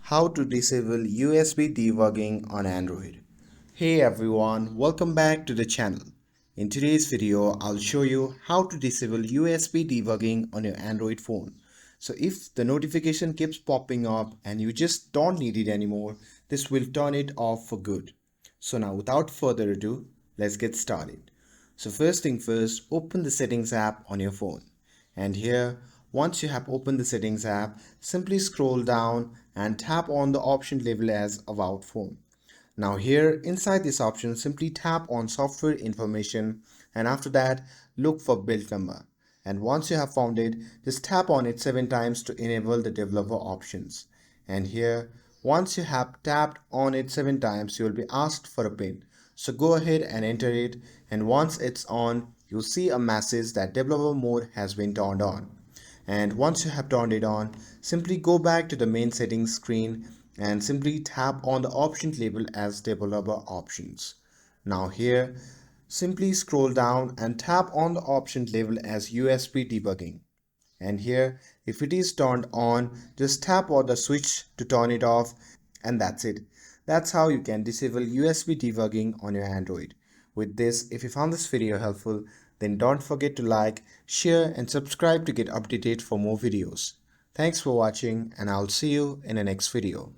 How to disable USB debugging on Android. Hey everyone, welcome back to the channel. In today's video, I'll show you how to disable USB debugging on your Android phone. So if the notification keeps popping up and you just don't need it anymore, this will turn it off for good. So now without further ado, let's get started. So first thing first, open the settings app on your phone. And here, once you have opened the settings app, simply scroll down and tap on the option labeled as About Phone. Now here inside this option, simply tap on software information and after that look for build number. And once you have found it, just tap on it 7 times to enable the developer options. And here, once you have tapped on it 7 times, you will be asked for a pin. So go ahead and enter it, and once it's on, you'll see a message that developer mode has been turned on. And once you have turned it on, simply go back to the main settings screen and simply tap on the option labeled as developer options. Now here, simply scroll down and tap on the option labeled as USB debugging. And here, if it is turned on, just tap on the switch to turn it off, and that's it. That's how you can disable USB debugging on your Android. With this, if you found this video helpful, then don't forget to like, share and subscribe to get updated for more videos. Thanks for watching and I'll see you in the next video.